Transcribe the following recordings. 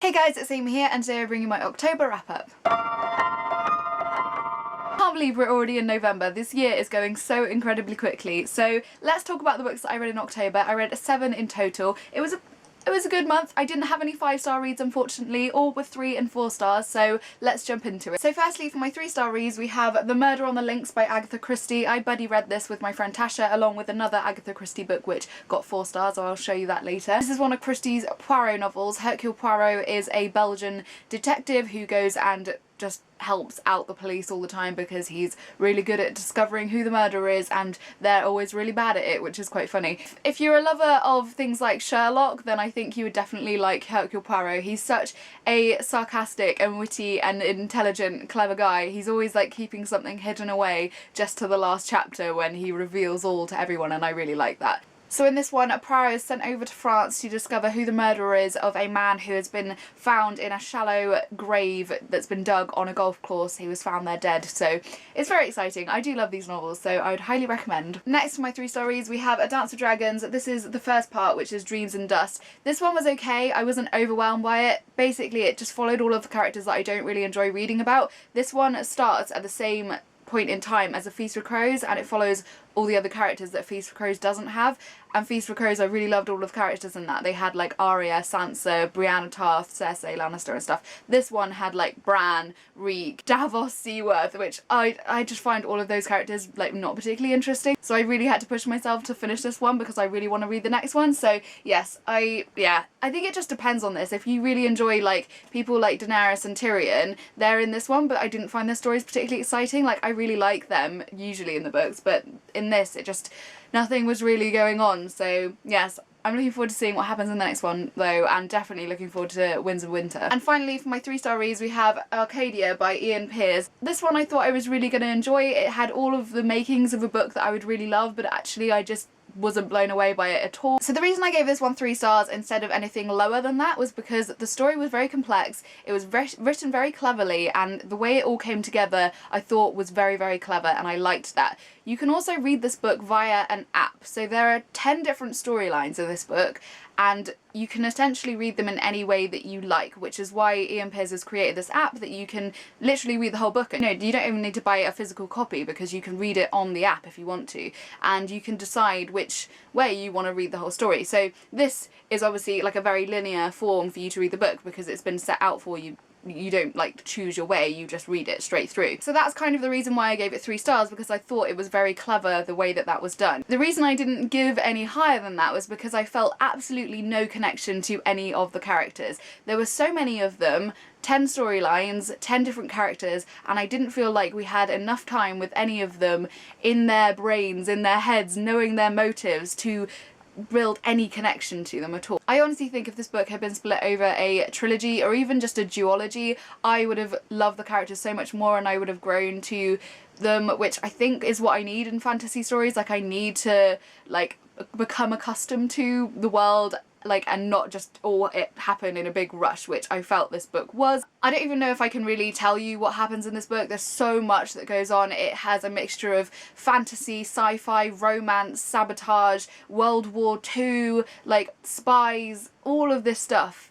Hey guys, it's Amy here, and today I bring you my October wrap-up. I can't believe we're already in November. This year is going so incredibly quickly. So let's talk about the books that I read in October. I read 7 in total. It was a good month. I didn't have any 5-star reads, unfortunately, all with 3 and 4 stars, so let's jump into it. So firstly, for my 3-star reads, we have The Murder on the Links by Agatha Christie. I buddy read this with my friend Tasha, along with another Agatha Christie book which got 4 stars, so I'll show you that later. This is one of Christie's Poirot novels. Hercule Poirot is a Belgian detective who goes and just helps out the police all the time because he's really good at discovering who the murderer is, and they're always really bad at it, which is quite funny. If you're a lover of things like Sherlock, then I think you would definitely like Hercule Poirot. He's such a sarcastic and witty and intelligent, clever guy. He's always like keeping something hidden away just to the last chapter when he reveals all to everyone, and I really like that. So in this one, Pears is sent over to France to discover who the murderer is of a man who has been found in a shallow grave that's been dug on a golf course. He was found there dead, so it's very exciting. I do love these novels, so I would highly recommend. Next, for my 3-star reads, we have A Dance with Dragons. This is the first part, which is Dreams and Dust. This one was okay. I wasn't overwhelmed by it. Basically, it just followed all of the characters that I don't really enjoy reading about. This one starts at the same point in time as A Feast for Crows, and it follows all the other characters that Feast for Crows doesn't have. And Feast for Crows, I really loved all of the characters in that. They had like Arya, Sansa, Brienne of Tarth, Cersei Lannister and stuff. This one had like Bran, Reek, Davos Seaworth, which I just find all of those characters like not particularly interesting. So I really had to push myself to finish this one because I really want to read the next one. So yes, I think it just depends on this. If you really enjoy like people like Daenerys and Tyrion, they're in this one, but I didn't find their stories particularly exciting. Like I really like them usually in the books, but in this it just nothing was really going on. So yes, I'm looking forward to seeing what happens in the next one though, and definitely looking forward to Winds of Winter. And finally, for my 3-star reads, we have Arcadia by Iain Pears. This one I thought I was really going to enjoy. It had all of the makings of a book that I would really love, but actually I just wasn't blown away by it at all. So the reason I gave this one 3 stars instead of anything lower than that was because the story was very complex, it was written very cleverly, and the way it all came together I thought was very, very clever, and I liked that. You can also read this book via an app, so there are 10 different storylines in this book, and you can essentially read them in any way that you like, which is why Iain Pears has created this app that you can literally read the whole book. No, you don't even need to buy a physical copy because you can read it on the app if you want to, and you can decide which way you want to read the whole story. So this is obviously like a very linear form for you to read the book because it's been set out for you. You don't like choose your way, you just read it straight through. So that's kind of the reason why I gave it 3 stars, because I thought it was very clever the way that that was done. The reason I didn't give any higher than that was because I felt absolutely no connection to any of the characters. There were so many of them, 10 storylines, 10 different characters, and I didn't feel like we had enough time with any of them in their brains, in their heads, knowing their motives to build any connection to them at all. I honestly think if this book had been split over a trilogy or even just a duology, I would have loved the characters so much more and I would have grown to them, which I think is what I need in fantasy stories. Like I need to like become accustomed to the world, like, and not just all it happen in a big rush, which I felt this book was. I don't even know if I can really tell you what happens in this book. There's so much that goes on. It has a mixture of fantasy, sci-fi, romance, sabotage, World War II, like spies, all of this stuff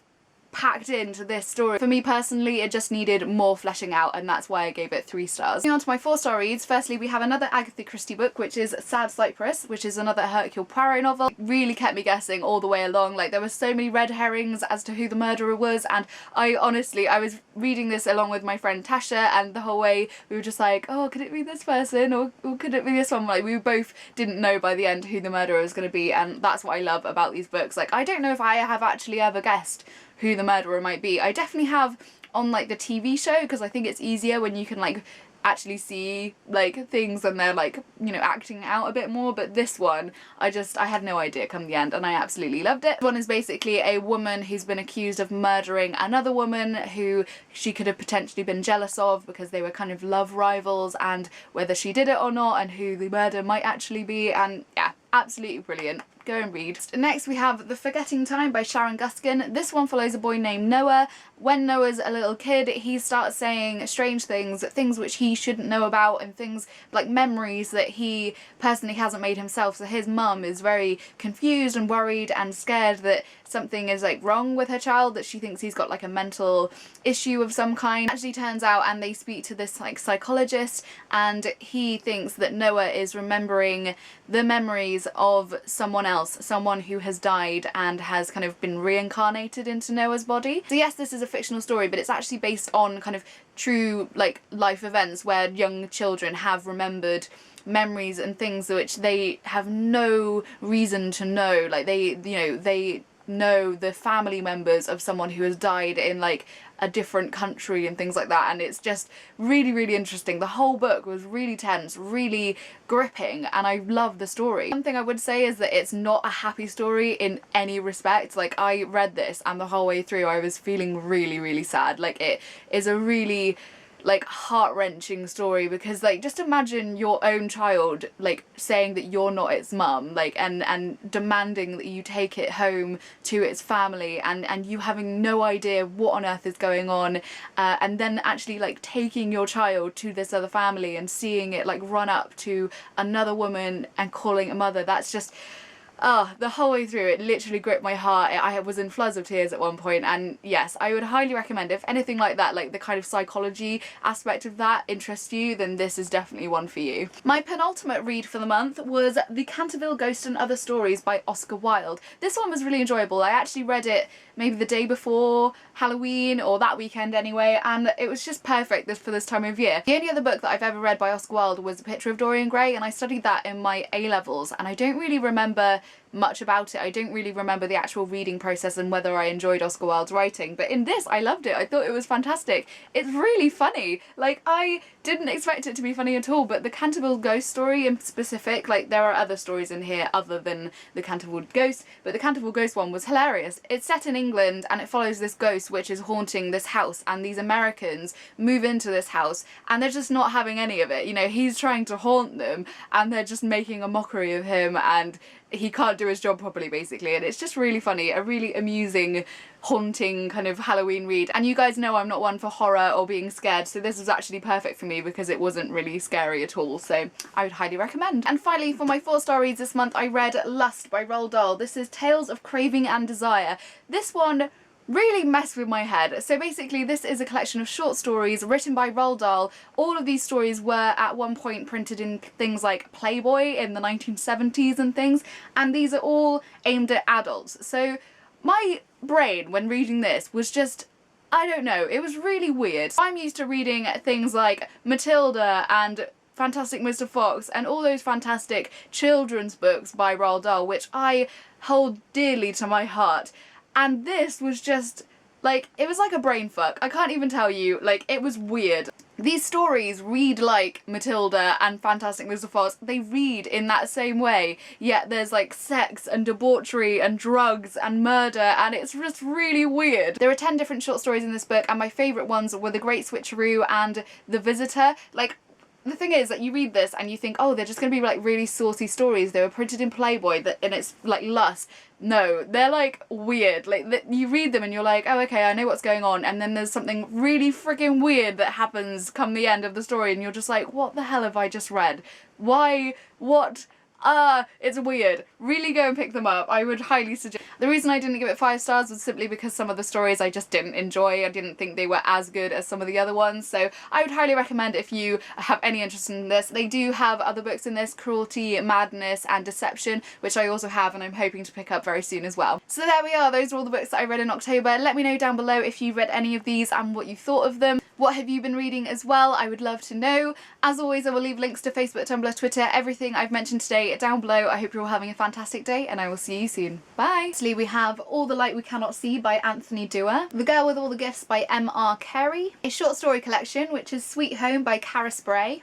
packed into this story. For me personally, it just needed more fleshing out, and that's why I gave it 3 stars. Moving on to my 4-star reads, firstly we have another Agatha Christie book, which is Sad Cypress, which is another Hercule Poirot novel. It really kept me guessing all the way along. Like there were so many red herrings as to who the murderer was, and I was reading this along with my friend Tasha, and the whole way we were just like, oh, could it be this person or could it be this one? Like we both didn't know by the end who the murderer was going to be, and that's what I love about these books. Like I don't know if I have actually ever guessed who the murderer might be. I definitely have on like the TV show, because I think it's easier when you can like actually see like things and they're like, you know, acting out a bit more, but this one I had no idea come the end and I absolutely loved it. This one is basically a woman who's been accused of murdering another woman who she could have potentially been jealous of because they were kind of love rivals, and whether she did it or not and who the murder might actually be, and yeah, absolutely brilliant. go and read. Next we have The Forgetting Time by Sharon Guskin. This one follows a boy named Noah. When Noah's a little kid, he starts saying strange things which he shouldn't know about, and things like memories that he personally hasn't made himself. So his mum is very confused and worried and scared that something is like wrong with her child, that she thinks he's got like a mental issue of some kind. It actually turns out, and they speak to this like psychologist, and he thinks that Noah is remembering the memories of someone else, someone who has died and has kind of been reincarnated into Noah's body. So yes, this is a fictional story, but it's actually based on kind of true like life events where young children have remembered memories and things which they have no reason to know. Like they know the family members of someone who has died in like a different country and things like that, and it's just really, really interesting. The whole book was really tense, really gripping, and I love the story. One thing I would say is that it's not a happy story in any respect. Like, I read this and the whole way through I was feeling really, really sad. Like, it is a really like heart-wrenching story, because like just imagine your own child like saying that you're not its mum, like and demanding that you take it home to its family, and you having no idea what on earth is going on, and then actually like taking your child to this other family and seeing it like run up to another woman and calling it mother. That's just the whole way through it literally gripped my heart. I was in floods of tears at one point, and yes, I would highly recommend, if anything like that, like the kind of psychology aspect of that interests you, then this is definitely one for you. My penultimate read for the month was The Canterville Ghost and Other Stories by Oscar Wilde. This one was really enjoyable. I actually read it maybe the day before Halloween, or that weekend anyway, and it was just perfect for this time of year. The only other book that I've ever read by Oscar Wilde was A Picture of Dorian Gray, and I studied that in my A-levels, and I don't really remember much about it. I don't really remember the actual reading process and whether I enjoyed Oscar Wilde's writing, but in this I loved it. I thought it was fantastic. It's really funny. Like, I didn't expect it to be funny at all, but the Canterville Ghost story in specific, like there are other stories in here other than the Canterville Ghost, but the Canterville Ghost one was hilarious. It's set in England and it follows this ghost which is haunting this house, and these Americans move into this house and they're just not having any of it. You know, he's trying to haunt them and they're just making a mockery of him, and he can't do his job properly basically, and it's just really funny, a really amusing, haunting kind of Halloween read. And you guys know I'm not one for horror or being scared, so this was actually perfect for me because it wasn't really scary at all, so I would highly recommend. And finally, for my 4-star reads this month, I read Lust by Roald Dahl. This is Tales of Craving and Desire. This one really messed with my head. So basically this is a collection of short stories written by Roald Dahl. All of these stories were at one point printed in things like Playboy in the 1970s and things, and these are all aimed at adults. So my brain when reading this was just, I don't know, it was really weird. I'm used to reading things like Matilda and Fantastic Mr. Fox and all those fantastic children's books by Roald Dahl, which I hold dearly to my heart. And this was just, like, it was like a brain fuck. I can't even tell you, like, it was weird. These stories read like Matilda and Fantastic Mr. Fox. They read in that same way, yet there's like sex and debauchery and drugs and murder, and it's just really weird. There are 10 different short stories in this book, and my favourite ones were The Great Switcheroo and The Visitor. Like, the thing is that you read this and you think, oh, they're just going to be like really saucy stories. They were printed in Playboy and it's like lust. No, they're like weird. Like you read them and you're like, oh, okay, I know what's going on. And then there's something really freaking weird that happens come the end of the story and you're just like, what the hell have I just read? Why? What? It's weird. Really go and pick them up. I would highly suggest. The reason I didn't give it 5 stars was simply because some of the stories I just didn't enjoy. I didn't think they were as good as some of the other ones, so I would highly recommend if you have any interest in this. They do have other books in this, Cruelty, Madness and Deception, which I also have and I'm hoping to pick up very soon as well. So there we are, those are all the books that I read in October. Let me know down below if you read any of these and what you thought of them. What have you been reading as well? I would love to know. As always, I will leave links to Facebook, Tumblr, Twitter, everything I've mentioned today down below. I hope you're all having a fantastic day and I will see you soon. Bye! Lastly, we have All the Light We Cannot See by Anthony Dewar, The Girl with All the Gifts by M.R. Carey, a short story collection which is Sweet Home by Cara Spray,